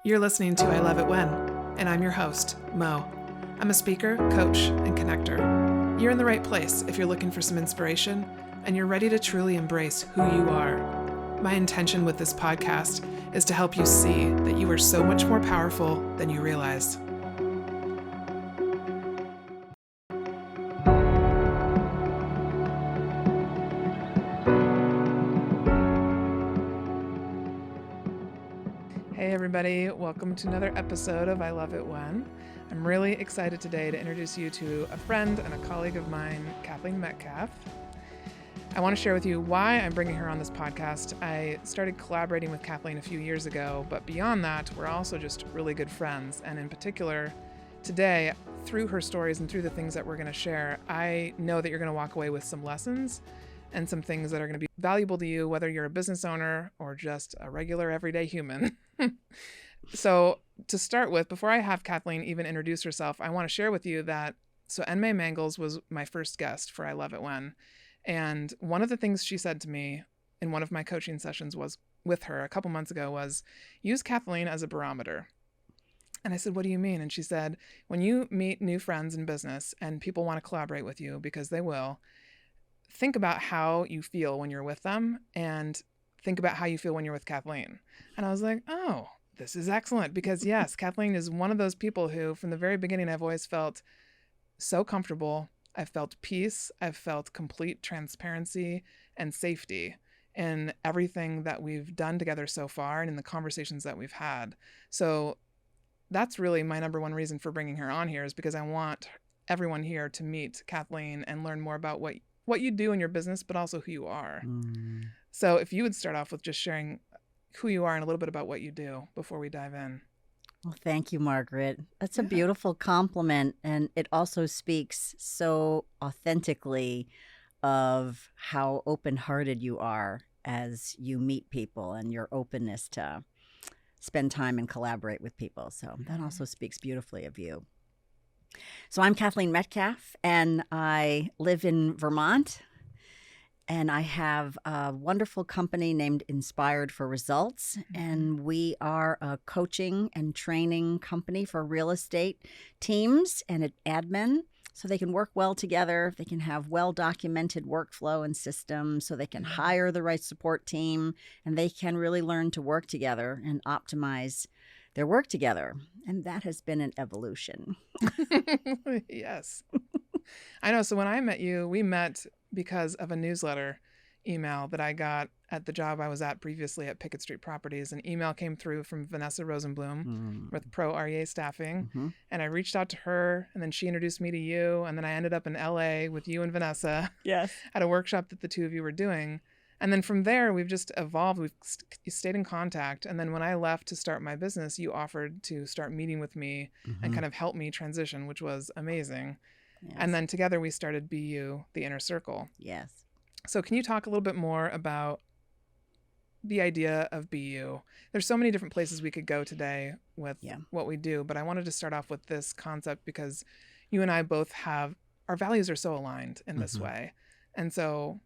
You're listening to I Love It When, and I'm your host, Mo. I'm a speaker, coach, and connector. You're in the right place if you're looking for some inspiration and you're ready to truly embrace who you are. My intention with this podcast is to help you see that you are so much more powerful than you realize. Hey everybody, welcome to another episode of I Love It When. I'm really excited today to introduce you to a friend and a colleague of mine, Kathleen Metcalf. I want to share with you why I'm bringing her on this podcast. I started collaborating with Kathleen a few years ago, but beyond that, we're also just really good friends. And in particular, today, through her stories and through the things that we're going to share, I know that you're going to walk away with some lessons and some things that are going to be valuable to you, whether you're a business owner or just a regular everyday human. So to start with, before I have Kathleen even introduce herself, I want to share with you that, Enmay Mangles was my first guest for I Love It When. And one of the things she said to me in one of my coaching sessions was with her a couple months ago was, use Kathleen as a barometer. And I said, what do you mean? And she said, when you meet new friends in business and people want to collaborate with you, because they will, think about how you feel when you're with them and think about how you feel when you're with Kathleen. And I was like, oh, this is excellent. Because yes, Kathleen is one of those people who from the very beginning, I've always felt so comfortable. I've felt peace. I've felt complete transparency and safety in everything that we've done together so far and in the conversations that we've had. So that's really my number one reason for bringing her on here, is because I want everyone here to meet Kathleen and learn more about what you do in your business, but also who you are. So if you would start off with just sharing who you are and a little bit about what you do before we dive in. Well, thank you, Margaret. That's a beautiful compliment. And it also speaks so authentically of how open-hearted you are as you meet people and your openness to spend time and collaborate with people. So that also speaks beautifully of you. So I'm Kathleen Metcalf, and I live in Vermont. And I have a wonderful company named Inspired for Results, and we are a coaching and training company for real estate teams and admin, so they can work well together, they can have well-documented workflow and systems, so they can hire the right support team, and they can really learn to work together and optimize their work together. And that has been an evolution. Yes. I know. So when I met you, we met because of a newsletter email that I got at the job I was at previously at Pickett Street Properties. An email came through from Vanessa Rosenblum with Pro REA Staffing. And I reached out to her, and then she introduced me to you. And then I ended up in LA with you and Vanessa at a workshop that the two of you were doing. And then from there, we've just evolved. We've stayed in contact. And then when I left to start my business, you offered to start meeting with me and kind of help me transition, which was amazing. Yes. And then together we started BU, the Inner Circle. Yes. So can you talk a little bit more about the idea of BU? There's so many different places we could go today with what we do, but I wanted to start off with this concept because you and I both have, our values are so aligned in this way. And so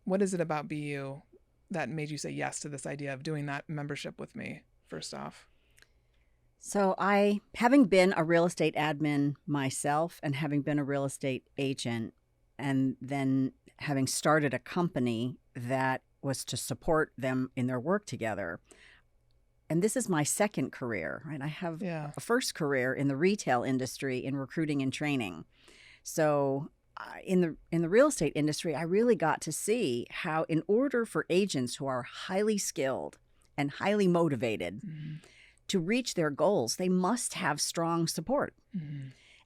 what is it about BU that made you say yes to this idea of doing that membership with me, first off? So having been a real estate admin myself and having been a real estate agent, and then having started a company that was to support them in their work together. And this is my second career, right? I have a first career in the retail industry in recruiting and training. So in the real estate industry, I really got to see how in order for agents who are highly skilled and highly motivated to reach their goals, they must have strong support.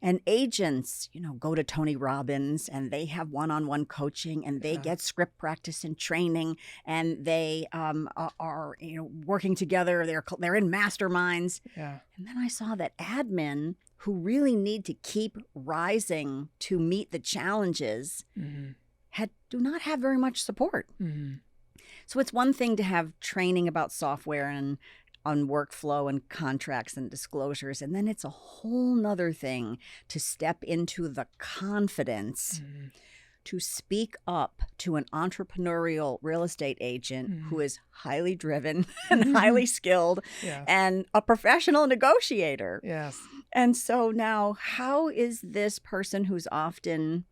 And agents, go to Tony Robbins and they have one-on-one coaching and they get script practice and training and they are working together. They're in masterminds. Yeah. And then I saw that admin who really need to keep rising to meet the challenges do not have very much support. So it's one thing to have training about software and on workflow and contracts and disclosures. And then it's a whole nother thing to step into the confidence to speak up to an entrepreneurial real estate agent who is highly driven and highly skilled Yes. and a professional negotiator. Yes. And so now, how is this person who's often,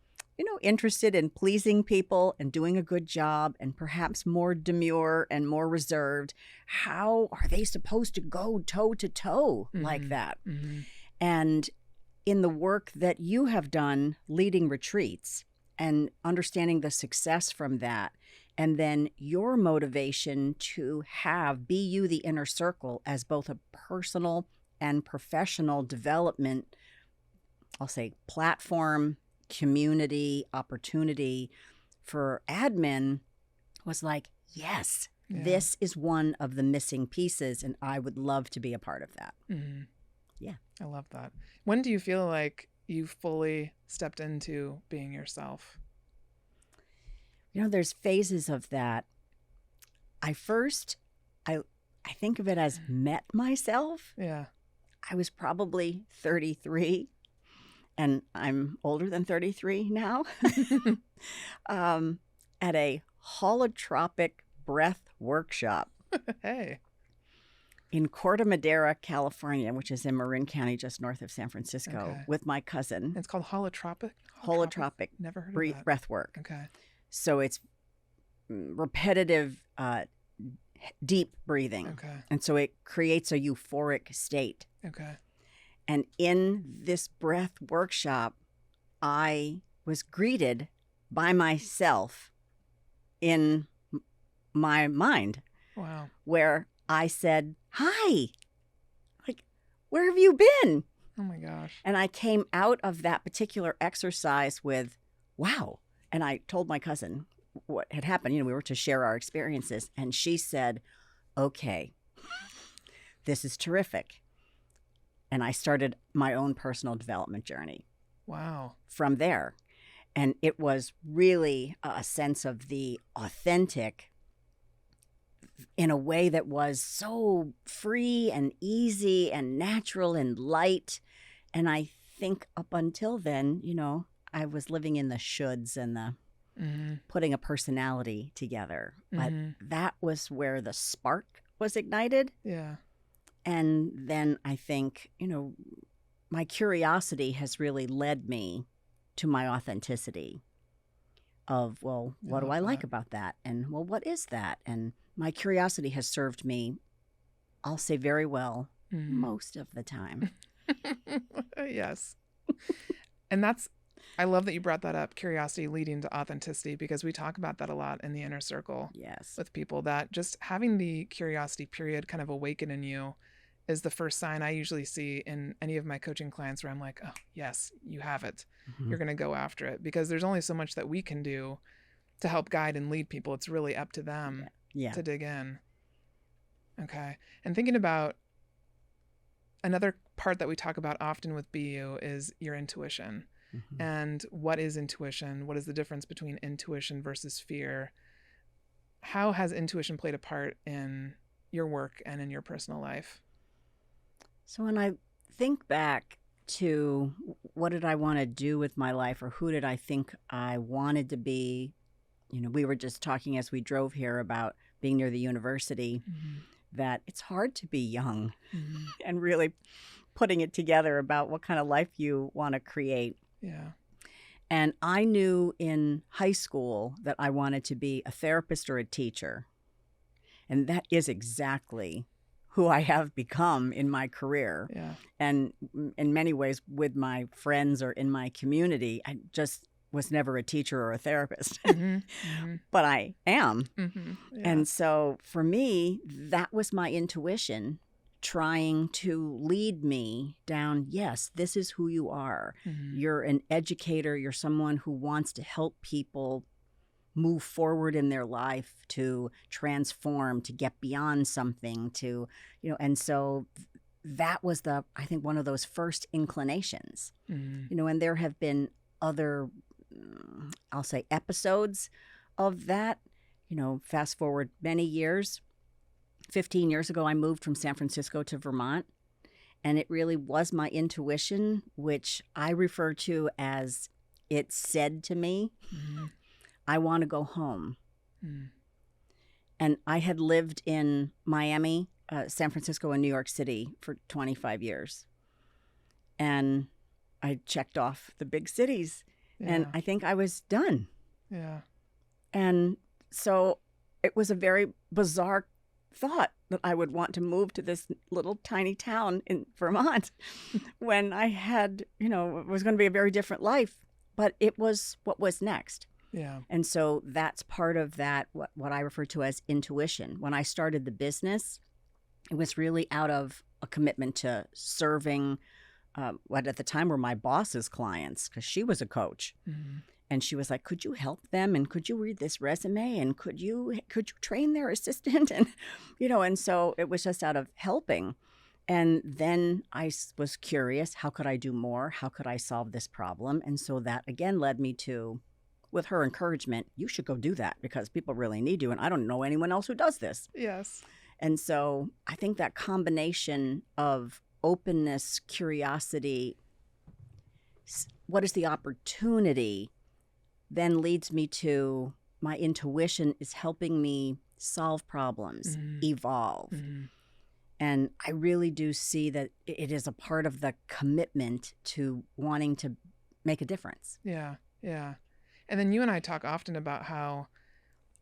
interested in pleasing people and doing a good job and perhaps more demure and more reserved, how are they supposed to go toe to toe like that? Mm-hmm. And in the work that you have done leading retreats and understanding the success from that, and then your motivation to be you the inner circle as both a personal and professional development, I'll say platform, community, opportunity for admin was like, yes, this is one of the missing pieces, and I would love to be a part of that. Mm-hmm. Yeah. I love that. When do you feel like you fully stepped into being yourself? There's phases of that. I think of it as met myself. Yeah. I was probably 33, and I'm older than 33 now, at a holotropic breath workshop. Hey. In Corte Madera, California, which is in Marin County, just north of San Francisco, Okay. with my cousin. It's called holotropic? Holotropic Never heard of that. breath work. Okay. So it's repetitive, deep breathing. Okay. And so it creates a euphoric state. Okay. And in this breath workshop, I was greeted by myself in my mind. Wow. Where I said, hi, like, where have you been? Oh my gosh. And I came out of that particular exercise with, wow. And I told my cousin what had happened. We were to share our experiences. And she said, okay, this is terrific. And I started my own personal development journey. Wow. From there. And it was really a sense of the authentic in a way that was so free and easy and natural and light. And I think up until then, I was living in the shoulds and the putting a personality together. But that was where the spark was ignited. Yeah. And then I think, my curiosity has really led me to my authenticity of, well, what do I like about that? And, well, what is that? And my curiosity has served me, I'll say very well, most of the time. Yes. And I love that you brought that up, curiosity leading to authenticity, because we talk about that a lot in the inner circle. Yes. With people, that just having the curiosity period kind of awaken in you is the first sign I usually see in any of my coaching clients where I'm like, oh, yes, you have it. You're going to go after it, because there's only so much that we can do to help guide and lead people. It's really up to them to dig in. Okay. And thinking about another part that we talk about often with BU is your intuition. And what is intuition? What is the difference between intuition versus fear? How has intuition played a part in your work and in your personal life? So when I think back to what did I want to do with my life, or who did I think I wanted to be, we were just talking as we drove here about being near the university, that it's hard to be young and really putting it together about what kind of life you want to create. Yeah. And I knew in high school that I wanted to be a therapist or a teacher. And that is exactly who I have become in my career. Yeah. And in many ways with my friends or in my community, I just was never a teacher or a therapist, but I am. Yeah. And so for me, that was my intuition trying to lead me down, yes, this is who you are. You're an educator. You're someone who wants to help people move forward in their life, to transform, to get beyond something, to, and so that was I think one of those first inclinations, and there have been other, I'll say, episodes of that, fast forward many years. 15 years ago, I moved from San Francisco to Vermont, and it really was my intuition, which I refer to as it said to me, I want to go home. And I had lived in Miami, San Francisco, and New York City for 25 years. And I checked off the big cities, and I think I was done. Yeah. And so it was a very bizarre thought that I would want to move to this little tiny town in Vermont when I had, it was going to be a very different life, but it was what was next. Yeah. And so that's part of that, what I refer to as intuition. When I started the business, it was really out of a commitment to serving what at the time were my boss's clients, because she was a coach. And she was like, could you help them? And could you read this resume? And could you train their assistant? And, and so it was just out of helping. And then I was curious, how could I do more? How could I solve this problem? And so that again led me to, with her encouragement, you should go do that because people really need you. And I don't know anyone else who does this. Yes. And so I think that combination of openness, curiosity, what is the opportunity, then leads me to my intuition is helping me solve problems, evolve. And I really do see that it is a part of the commitment to wanting to make a difference. Yeah, yeah. And then you and I talk often about how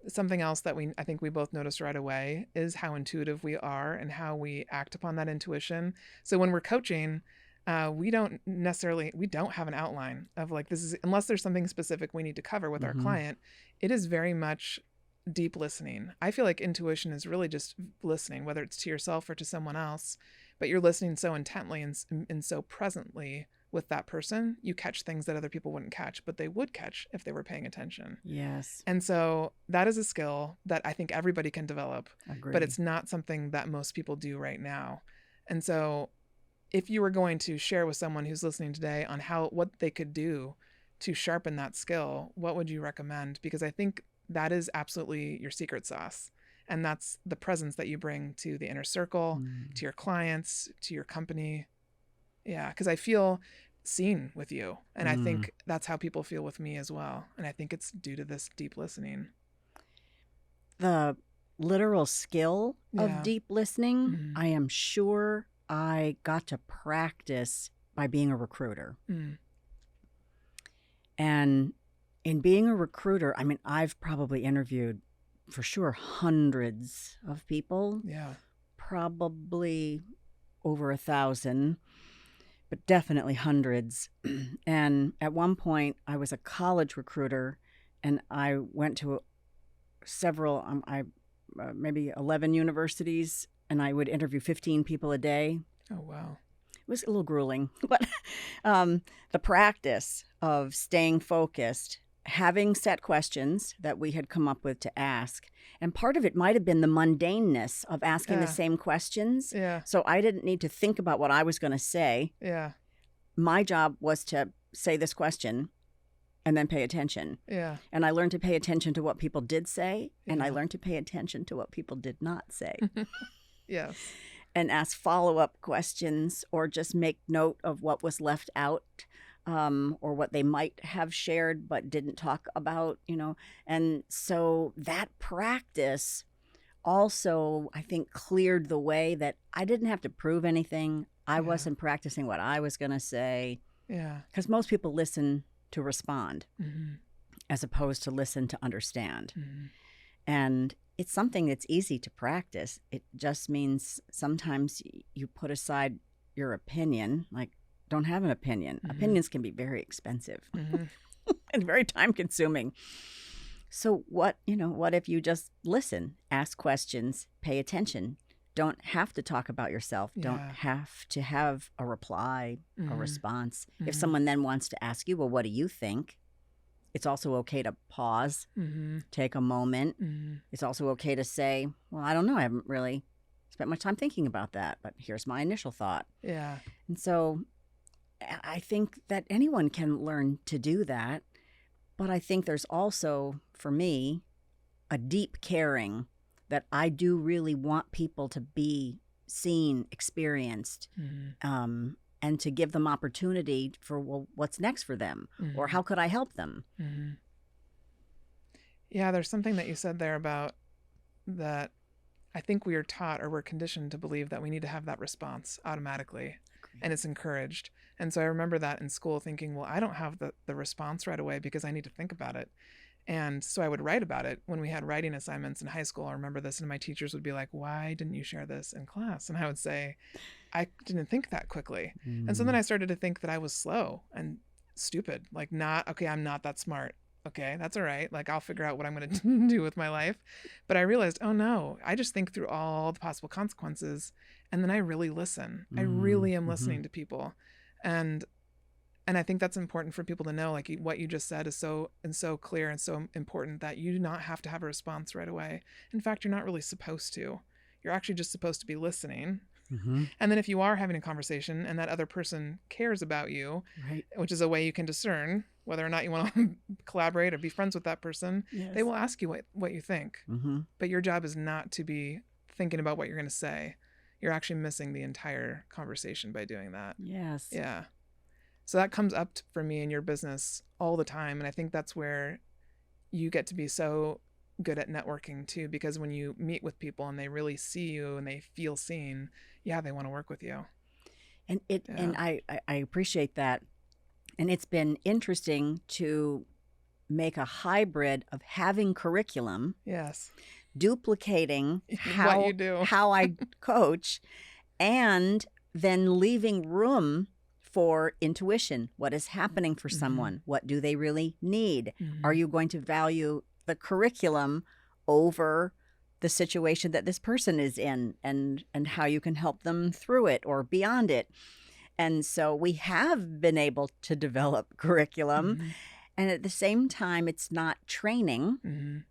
something else that I think we both noticed right away is how intuitive we are and how we act upon that intuition. So when we're coaching, we don't have an outline of like, this is, unless there's something specific we need to cover with our client, it is very much deep listening. I feel like intuition is really just listening, whether it's to yourself or to someone else, but you're listening so intently and so presently with that person, you catch things that other people wouldn't catch, but they would catch if they were paying attention. Yes. And so that is a skill that I think everybody can develop, Agreed. But it's not something that most people do right now. And so if you were going to share with someone who's listening today on what they could do to sharpen that skill, what would you recommend? Because I think that is absolutely your secret sauce. And that's the presence that you bring to the inner circle, to your clients, to your company. Yeah, because I feel seen with you. And I think that's how people feel with me as well. And I think it's due to this deep listening. The literal skill of deep listening, I am sure I got to practice by being a recruiter. And in being a recruiter, I mean, I've probably interviewed for sure hundreds of people. Yeah. Probably over 1,000, but definitely hundreds. And at one point, I was a college recruiter, and I went to several, maybe 11 universities, and I would interview 15 people a day. Oh, wow. It was a little grueling, but the practice of staying focused, having set questions that we had come up with to ask. And part of it might have been the mundaneness of asking the same questions. Yeah. So I didn't need to think about what I was going to say. Yeah. My job was to say this question and then pay attention. Yeah. And I learned to pay attention to what people did say, and I learned to pay attention to what people did not say. Yes. And ask follow-up questions or just make note of what was left out. Or what they might have shared but didn't talk about, And so that practice also, I think, cleared the way that I didn't have to prove anything. I wasn't practicing what I was going to say. Yeah. Because most people listen to respond as opposed to listen to understand. And it's something that's easy to practice. It just means sometimes you put aside your opinion, like, don't have an opinion. Opinions can be very expensive and very time consuming. So what if you just listen, ask questions, pay attention, don't have to talk about yourself, don't have to have a reply, a response. If someone then wants to ask you, well, what do you think? It's also okay to pause, take a moment. It's also okay to say, well, I don't know. I haven't really spent much time thinking about that, but here's my initial thought. Yeah. And so I think that anyone can learn to do that, but I think there's also, for me, a deep caring that I do really want people to be seen, experienced, and to give them opportunity for, well, what's next for them, or how could I help them? Yeah, there's something that you said there about that. I think we are taught or we're conditioned to believe that we need to have that response automatically, and it's encouraged. And so I remember that in school thinking, well, I don't have the response right away because I need to think about it. And so I would write about it when we had writing assignments in high school. I remember this, and my teachers would be like, why didn't you share this in class? And I would say, I didn't think that quickly. And so then I started to think that I was slow and stupid, like I'm not that smart. Okay, that's all right. Like, I'll figure out what I'm going to do with my life. But I realized, oh no, I just think through all the possible consequences, and then I really listen. I really am listening to people. And I think that's important for people to know, like what you just said is so clear and so important, that you do not have to have a response right away. In fact, you're not really supposed to. You're actually just supposed to be listening. And then if you are having a conversation and that other person cares about you, right, which is a way you can discern whether or not you want to collaborate or be friends with that person, they will ask you what you think. But your job is not to be thinking about what you're going to say. You're actually missing the entire conversation by doing that. Yes. Yeah. So that comes up for me in your business all the time. And I think that's where you get to be so good at networking too, because when you meet with people and they really see you and they feel seen, they want to work with you. And and I appreciate that. And it's been interesting to make a hybrid of having curriculum, duplicating what you do, how I coach, and then leaving room for intuition. What is happening for someone? What do they really need? Are you going to value the curriculum over the situation that this person is in, and how you can help them through it or beyond it? And so we have been able to develop curriculum, and at the same time, it's not training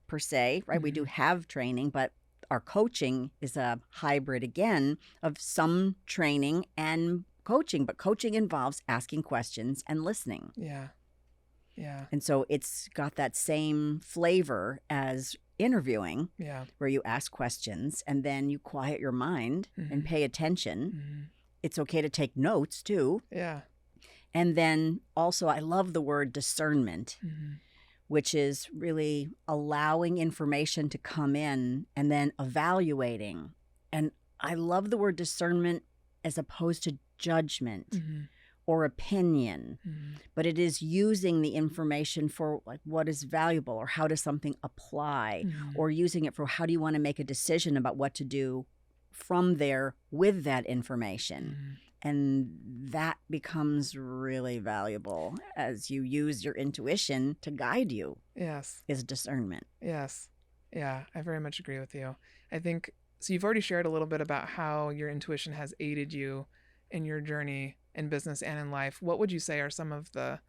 per se, right? We do have training, but our coaching is a hybrid again of some training and coaching, but coaching involves asking questions and listening. Yeah. And so it's got that same flavor as interviewing, where you ask questions and then you quiet your mind and pay attention. It's okay to take notes too. Yeah. And then also, I love the word discernment, which is really allowing information to come in and then evaluating. And I love the word discernment as opposed to judgment or opinion, but it is using the information for like what is valuable, or how does something apply, or using it for how do you want to make a decision about what to do from there with that information. And that becomes really valuable as you use your intuition to guide you. Yes. Is discernment. Yes. Yeah, I very much agree with you. I think, so you've already shared a little bit about how your intuition has aided you in your journey in business and in life. What would you say are some of the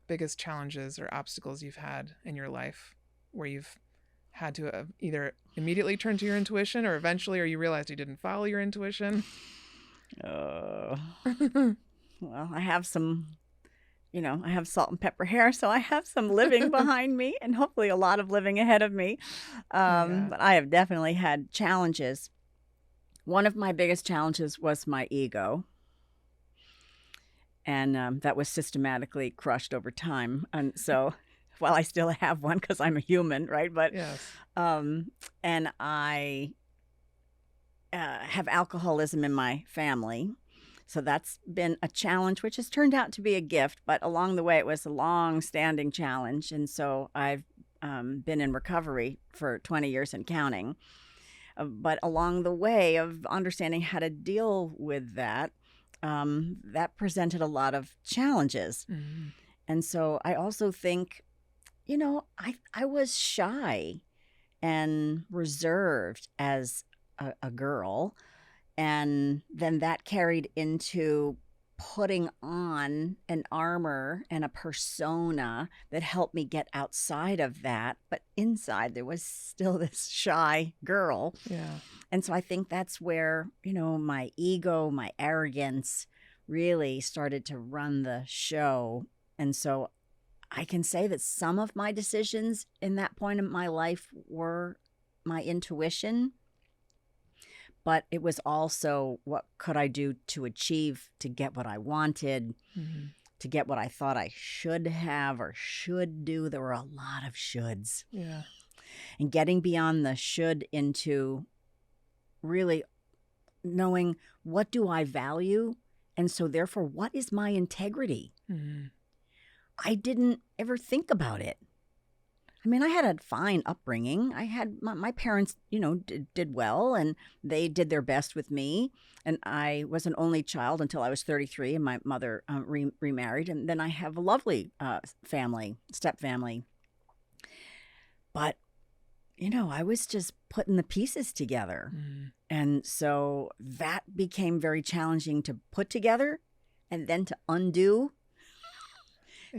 biggest challenges or obstacles you've had in your life where you've had to either immediately turn to your intuition, or eventually, or you realized you didn't follow your intuition? Well, I have some, I have salt and pepper hair, so I have some living behind me and hopefully a lot of living ahead of me. But I have definitely had challenges. One of my biggest challenges was my ego. And that was systematically crushed over time. And so, well, I still have one because I'm a human, right? But, and I have alcoholism in my family. So that's been a challenge, which has turned out to be a gift. But along the way, it was a long-standing challenge. And so I've been in recovery for 20 years and counting. But along the way of understanding how to deal with that, that presented a lot of challenges. And so I also think, I was shy and reserved as a girl. And then that carried into putting on an armor and a persona that helped me get outside of that. But inside, there was still this shy girl. Yeah. And so I think that's where, my ego, my arrogance really started to run the show. And so I can say that some of my decisions in that point in my life were my intuition. but it was also what could I do to achieve, to get what I wanted, to get what I thought I should have or should do. There were a lot of shoulds. Yeah. And getting beyond the should into really knowing, what do I value? And so therefore, what is my integrity? I didn't ever think about it. I mean, I had a fine upbringing. I had my parents, did well, and they did their best with me. And I was an only child until I was 33, and my mother remarried. And then I have a lovely family, step family. But, I was just putting the pieces together. And so that became very challenging to put together and then to undo.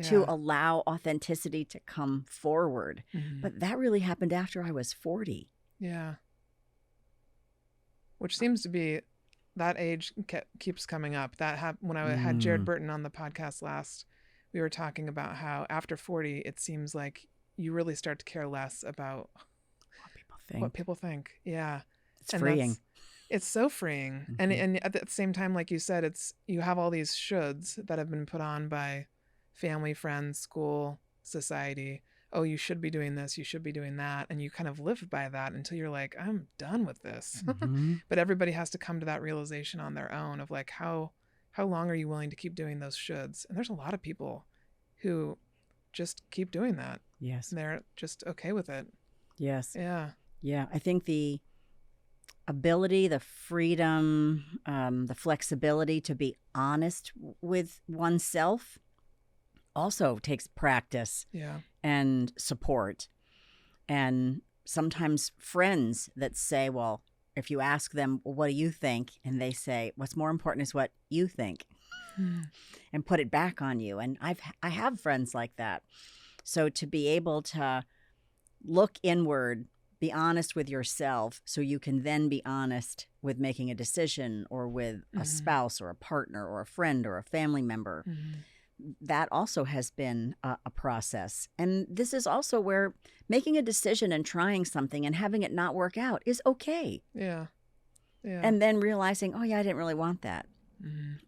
To allow authenticity to come forward. But that really happened after I was 40. Yeah. Which seems to be, that age keeps coming up. When I had Jared Burton on the podcast last, we were talking about how after 40, it seems like you really start to care less about what people think. Yeah. It's freeing. It's so freeing. And at the same time, like you said, you have all these shoulds that have been put on by family, friends, school, society. Oh, you should be doing this, you should be doing that. And you kind of live by that until you're like, I'm done with this. But everybody has to come to that realization on their own of like, how long are you willing to keep doing those shoulds? And there's a lot of people who just keep doing that. Yes. And they're just okay with it. Yes. Yeah. Yeah. I think the ability, the freedom, the flexibility to be honest with oneself also takes practice and support. And sometimes friends that say, well, if you ask them, well, what do you think? And they say, what's more important is what you think, and put it back on you. And I have friends like that. So to be able to look inward, be honest with yourself, so you can then be honest with making a decision or with a spouse or a partner or a friend or a family member. That also has been a process. And this is also where making a decision and trying something and having it not work out is okay. Yeah. Yeah. And then realizing, oh, yeah, I didn't really want that.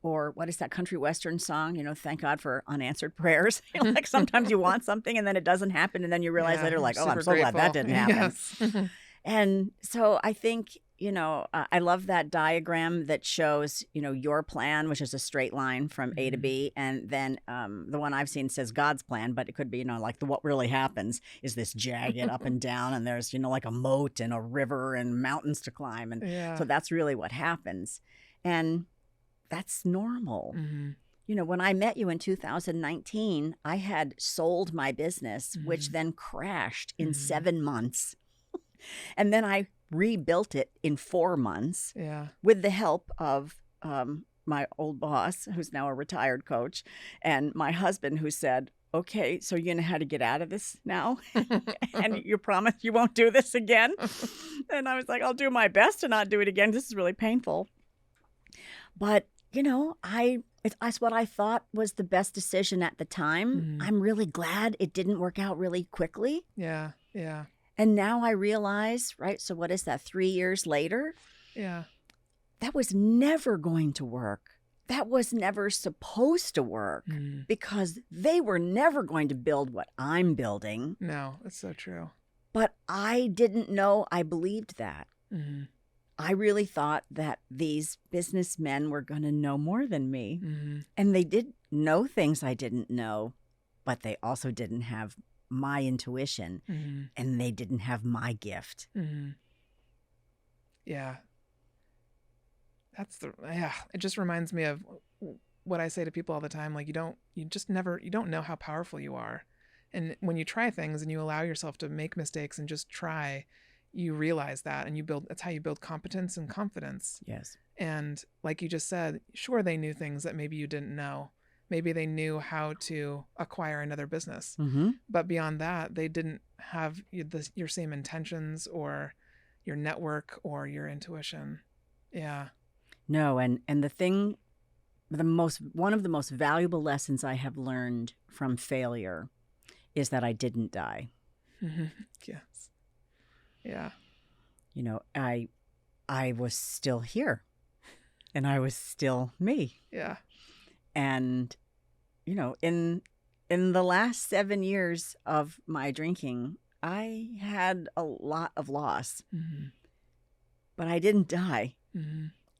Or what is that country western song? Thank God for unanswered prayers. Like sometimes you want something and then it doesn't happen. And then you realize later, like, oh, I'm so glad that didn't happen. Yes. And so I think, I love that diagram that shows, your plan, which is a straight line from A to B. And then the one I've seen says God's plan, but it could be, like what really happens is this jagged up and down. And there's, like a moat and a river and mountains to climb. And so that's really what happens. And that's normal. When I met you in 2019, I had sold my business, which then crashed in 7 months. And then I rebuilt it in 4 months with the help of my old boss, who's now a retired coach, and my husband, who said, okay, so you know how to get out of this now? And you promise you won't do this again? And I was like, I'll do my best to not do it again. This is really painful. But, it's what I thought was the best decision at the time. I'm really glad it didn't work out really quickly. Yeah. Yeah. And now I realize, right, so what is that, 3 years later? Yeah. That was never going to work. That was never supposed to work because they were never going to build what I'm building. No, that's so true. But I didn't know I believed that. I really thought that these businessmen were going to know more than me. And they did know things I didn't know, but they also didn't have my intuition and they didn't have my gift. Yeah. It just reminds me of what I say to people all the time. Like you don't know how powerful you are. And when you try things and you allow yourself to make mistakes and just try, you realize that, and that's how you build competence and confidence. Yes. And like you just said, sure, they knew things that maybe you didn't know. Maybe they knew how to acquire another business. But beyond that, they didn't have your same intentions or your network or your intuition. Yeah. No, and the thing, one of the most valuable lessons I have learned from failure is that I didn't die. Yes. Yeah. I was still here and I was still me. Yeah. And, in the last 7 years of my drinking, I had a lot of loss, but I didn't die.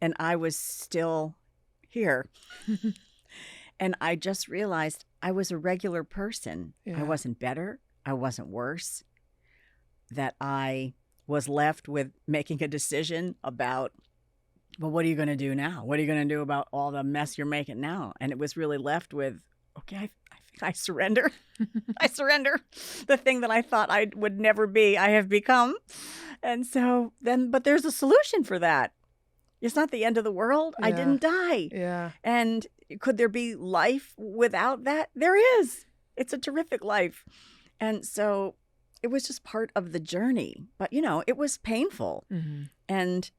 And I was still here. And I just realized I was a regular person. Yeah. I wasn't better. I wasn't worse. That I was left with making a decision about, well, what are you going to do now? What are you going to do about all the mess you're making now? And it was really left with, okay, I think I surrender. I surrender. The thing that I thought I would never be, I have become. And so then, but there's a solution for that. It's not the end of the world. I didn't die. Yeah. And could there be life without that? There is. It's a terrific life. And so it was just part of the journey. But, it was painful. And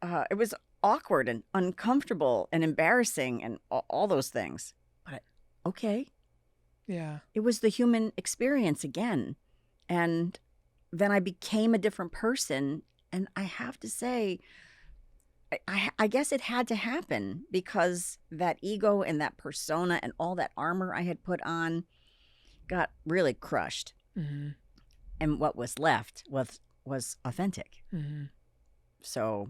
it was awkward and uncomfortable and embarrassing and all those things. But okay. Yeah. It was the human experience again. And then I became a different person. And I have to say, I guess it had to happen because that ego and that persona and all that armor I had put on got really crushed. And what was left was authentic. So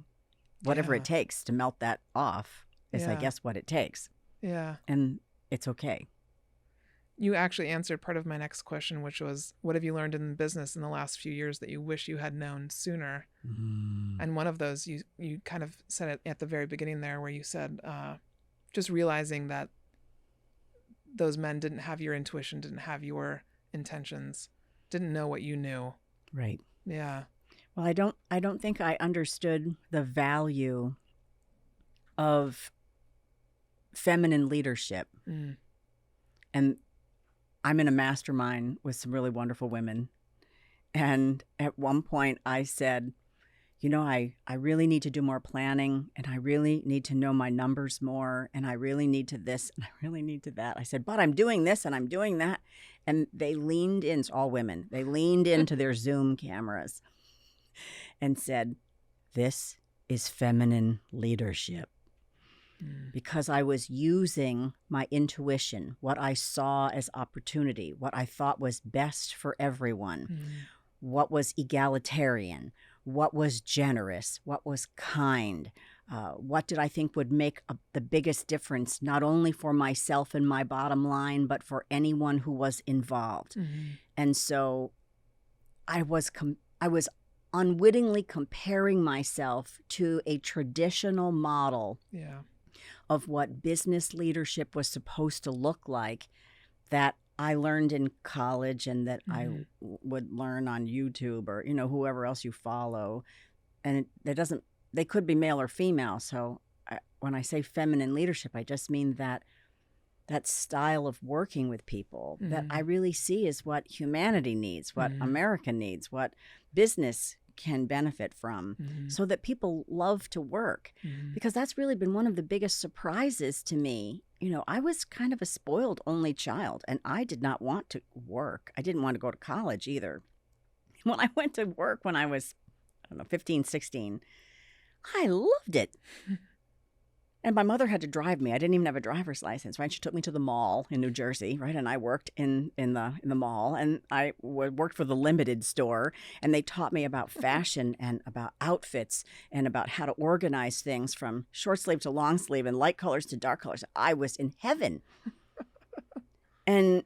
whatever it takes to melt that off is, I guess, what it takes. Yeah. And it's okay. You actually answered part of my next question, which was, what have you learned in business in the last few years that you wish you had known sooner? And one of those, you kind of said it at the very beginning there, where you said, just realizing that those men didn't have your intuition, didn't have your intentions, didn't know what you knew. Right. Yeah. Well, I don't think I understood the value of feminine leadership. And I'm in a mastermind with some really wonderful women. And at one point I said, I really need to do more planning, and I really need to know my numbers more, and I really need to this, and I really need to that. I said, but I'm doing this and I'm doing that. And they leaned in, it's all women, they leaned into their Zoom cameras and said, this is feminine leadership. Because I was using my intuition, what I saw as opportunity, what I thought was best for everyone, what was egalitarian, what was generous, what was kind, what did I think would make the biggest difference, not only for myself and my bottom line, but for anyone who was involved. And so I was unwittingly comparing myself to a traditional model of what business leadership was supposed to look like that I learned in college and that I would learn on YouTube or, whoever else you follow. And they could be male or female. So when I say feminine leadership, I just mean that style of working with people that I really see is what humanity needs, what America needs, what business can benefit from, so that people love to work. Because that's really been one of the biggest surprises to me. I was kind of a spoiled only child, and I did not want to work. I didn't want to go to college either. When I went to work when I was, 15, 16, I loved it. And my mother had to drive me. I didn't even have a driver's license, right? She took me to the mall in New Jersey, right? And I worked in the mall, and I worked for the Limited store, and they taught me about fashion and about outfits and about how to organize things from short sleeve to long sleeve and light colors to dark colors. I was in heaven. And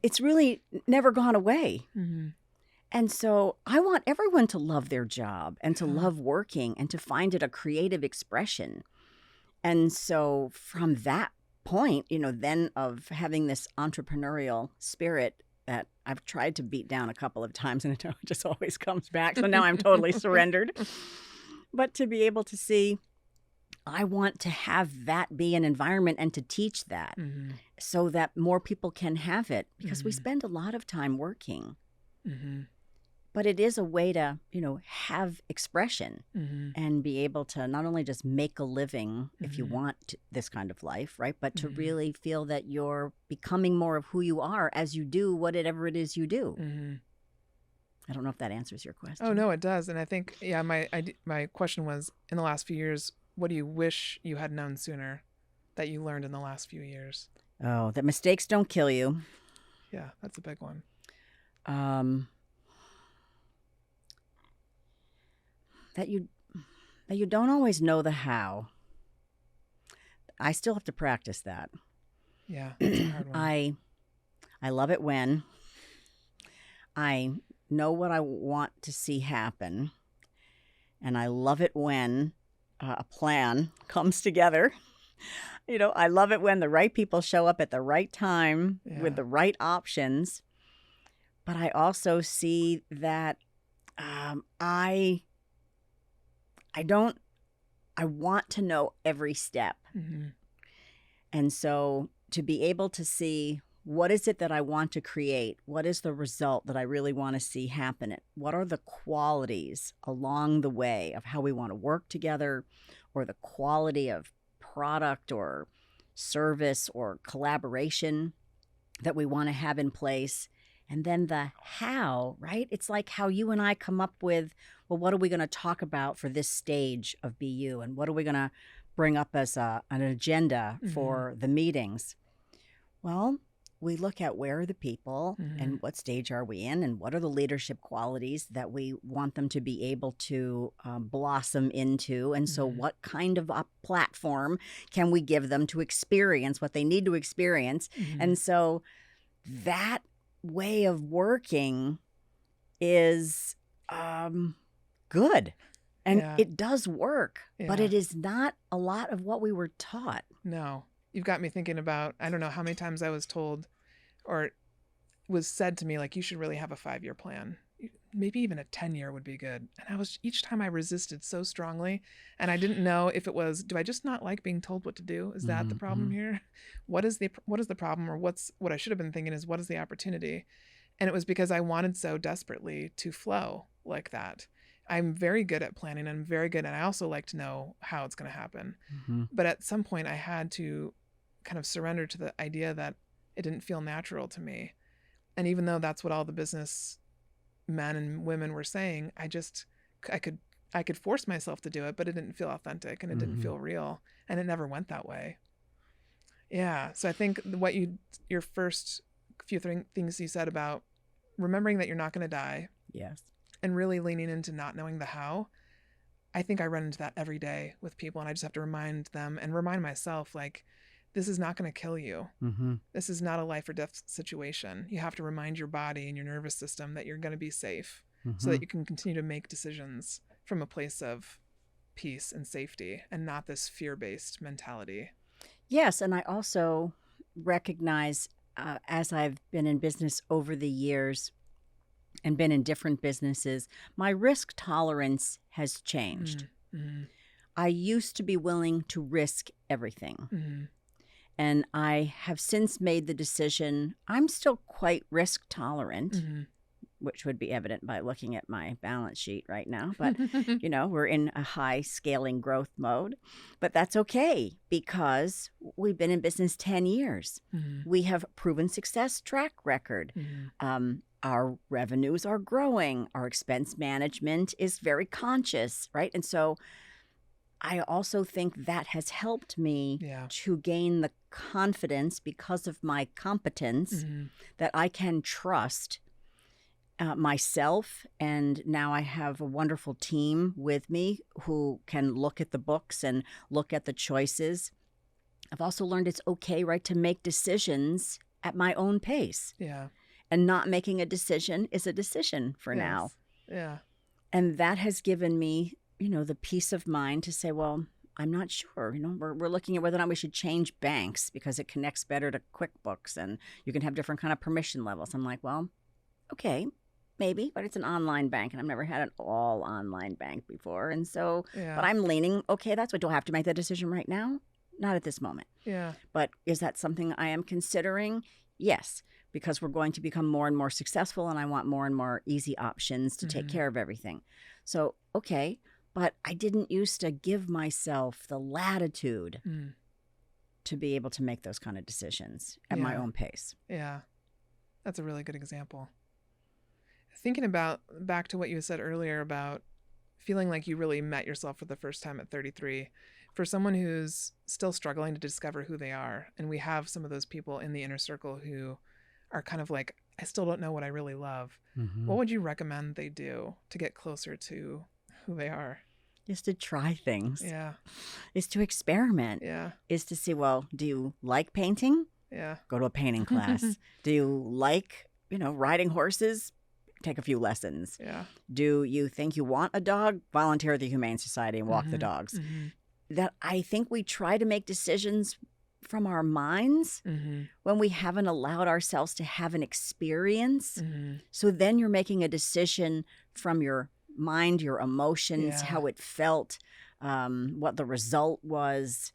it's really never gone away. And so I want everyone to love their job and to love working and to find it a creative expression. And so from that point, then of having this entrepreneurial spirit that I've tried to beat down a couple of times and it just always comes back. So now I'm totally surrendered. But to be able to see, I want to have that be an environment and to teach that so that more people can have it, because we spend a lot of time working. But it is a way to, have expression and be able to not only just make a living if you want this kind of life, right? But to really feel that you're becoming more of who you are as you do whatever it is you do. I don't know if that answers your question. Oh, no, it does. And I think, yeah, my question was, in the last few years, what do you wish you had known sooner that you learned in the last few years? Oh, that mistakes don't kill you. Yeah, that's a big one. That you don't always know the how. I still have to practice that. Yeah, that's a hard one. I love it when I know what I want to see happen, and I love it when a plan comes together. I love it when the right people show up at the right time with the right options. But I also see that I want to know every step. Mm-hmm. And so to be able to see what is it that I want to create, what is the result that I really want to see happen, what are the qualities along the way of how we want to work together, or the quality of product or service or collaboration that we want to have in place. And then the how, right? It's like how you and I come up with, well, what are we going to talk about for this stage of BU? And what are we going to bring up as an agenda for the meetings? Well, we look at where are the people and what stage are we in, and what are the leadership qualities that we want them to be able to blossom into. And so what kind of a platform can we give them to experience what they need to experience? And so that way of working is good. And it does work, but it is not a lot of what we were taught. No. You've got me thinking about, I don't know how many times I was told or was said to me, like, you should really have a 5-year plan. Maybe even a 10-year would be good. And each time I resisted so strongly, and I didn't know if it was, do I just not like being told what to do? Is that the problem here? What is the problem? Or what I should have been thinking is, what is the opportunity? And it was because I wanted so desperately to flow like that. I'm very good at planning. I'm very good. And I also like to know how it's going to happen. But at some point I had to kind of surrender to the idea that it didn't feel natural to me. And even though that's what all the business men and women were saying, I could force myself to do it, but it didn't feel authentic and it didn't feel real. And it never went that way. Yeah. So I think your first few things you said about remembering that you're not going to die. Yes. And really leaning into not knowing the how. I think I run into that every day with people, and I just have to remind them and remind myself, like, this is not going to kill you. This is not a life or death situation. You have to remind your body and your nervous system that you're going to be safe so that you can continue to make decisions from a place of peace and safety and not this fear-based mentality. Yes, and I also recognize as I've been in business over the years and been in different businesses, my risk tolerance has changed. I used to be willing to risk everything. And I have since made the decision, I'm still quite risk tolerant, which would be evident by looking at my balance sheet right now. But, we're in a high scaling growth mode. But that's okay because we've been in business 10 years. We have proven success track record. Our revenues are growing. Our expense management is very conscious, right? And so I also think that has helped me to gain the confidence because of my competence that I can trust myself. And now I have a wonderful team with me who can look at the books and look at the choices. I've also learned it's okay, right, to make decisions at my own pace. Yeah. And not making a decision is a decision for now. Yeah. And that has given me, the peace of mind to say, well, I'm not sure. We're looking at whether or not we should change banks because it connects better to QuickBooks and you can have different kind of permission levels. I'm like, well, okay, maybe, but it's an online bank and I've never had an all online bank before. And so, but I'm leaning, okay, that's what, do I have to make that decision right now? Not at this moment. Yeah. But is that something I am considering? Yes, because we're going to become more and more successful and I want more and more easy options to take care of everything. So, okay, but I didn't used to give myself the latitude to be able to make those kind of decisions at my own pace. Yeah. That's a really good example. Thinking about back to what you said earlier about feeling like you really met yourself for the first time at 33, for someone who's still struggling to discover who they are, and we have some of those people in the inner circle who are kind of like, I still don't know what I really love. What would you recommend they do to get closer to who they are? Is to try things. Yeah. Is to experiment. Yeah. Is to see, well, do you like painting? Yeah. Go to a painting class. Do you like, riding horses? Take a few lessons. Yeah. Do you think you want a dog? Volunteer at the Humane Society and walk the dogs. That I think we try to make decisions from our minds when we haven't allowed ourselves to have an experience. So then you're making a decision from your mind, your emotions, how it felt, what the result was,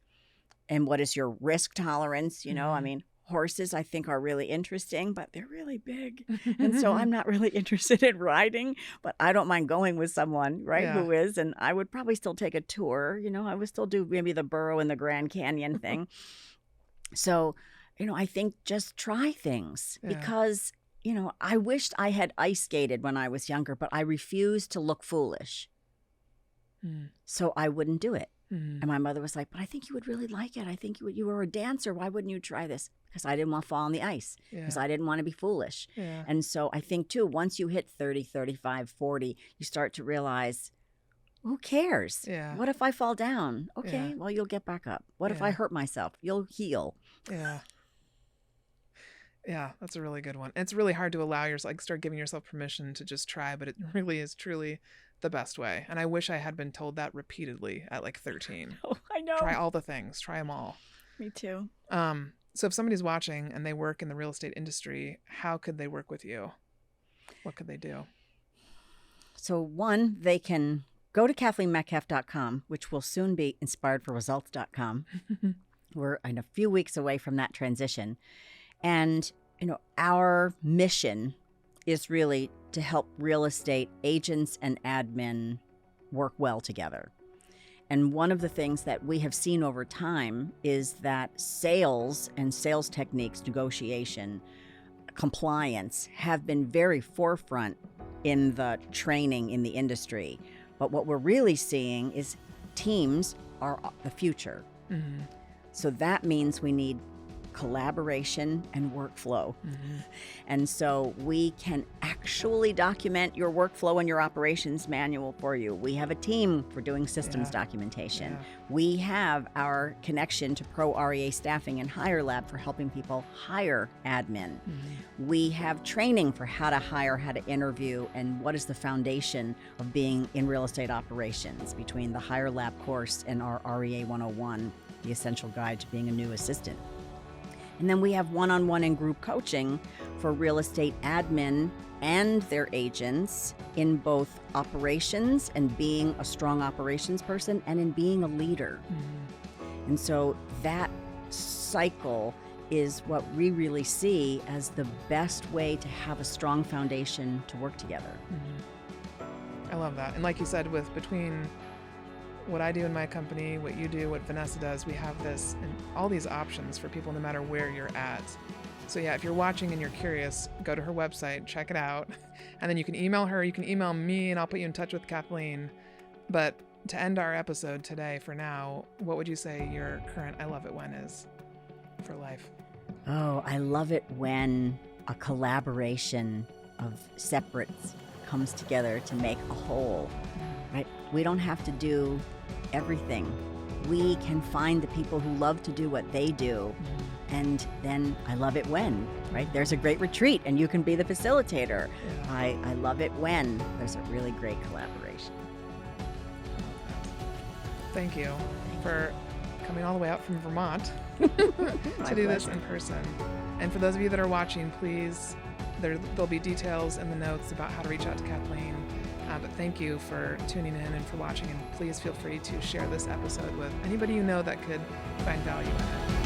and what is your risk tolerance. I mean, horses I think are really interesting, but they're really big. And so I'm not really interested in riding, but I don't mind going with someone, right, who is. And I would probably still take a tour. I would still do maybe the Burro and the Grand Canyon thing. So, I think just try things because, I wished I had ice skated when I was younger, but I refused to look foolish. So I wouldn't do it. And my mother was like, but I think you would really like it. I think you were a dancer. Why wouldn't you try this? Because I didn't want to fall on the ice. Because I didn't want to be foolish. And so I think, too, once you hit 30, 35, 40, you start to realize, who cares? What if I fall down? Okay, well, you'll get back up. What if I hurt myself? You'll heal. Yeah, that's a really good one. It's really hard to allow yourself, start giving yourself permission to just try, but it really is truly the best way. And I wish I had been told that repeatedly at 13. Oh, I know. Try all the things. Try them all. Me too. So if somebody's watching and they work in the real estate industry, how could they work with you? What could they do? So one, they can go to KathleenMetcalf.com, which will soon be inspiredforresults.com. We're in a few weeks away from that transition. And, our mission is really to help real estate agents and admin work well together. And one of the things that we have seen over time is that sales and sales techniques, negotiation, compliance have been very forefront in the training in the industry. But what we're really seeing is teams are the future. So that means we need collaboration and workflow. And so we can actually document your workflow and your operations manual for you. We have a team for doing systems documentation. We have our connection to Pro REA Staffing and Hire Lab for helping people hire admin. We have training for how to hire, how to interview, and what is the foundation of being in real estate operations between the Hire Lab course and our REA 101, the essential guide to being a new assistant. And then we have one-on-one and group coaching for real estate admin and their agents in both operations and being a strong operations person and in being a leader. And so that cycle is what we really see as the best way to have a strong foundation to work together. I love that. And like you said, between what I do in my company, what you do, what Vanessa does, we have this and all these options for people no matter where you're at. So yeah, if you're watching and you're curious, go to her website, check it out, and then you can email her, you can email me, and I'll put you in touch with Kathleen. But to end our episode today, for now, what would you say your current I love it when is for life? Oh, I love it when a collaboration of separates comes together to make a whole. Right? We don't have to do everything. We can find the people who love to do what they do. And then I love it when, right? There's a great retreat and you can be the facilitator. I love it when there's a really great collaboration. Thank you for coming all the way out from Vermont to do this in person. And for those of you that are watching, please, there'll be details in the notes about how to reach out to Kathleen. But thank you for tuning in and for watching, and please feel free to share this episode with anybody you know that could find value in it.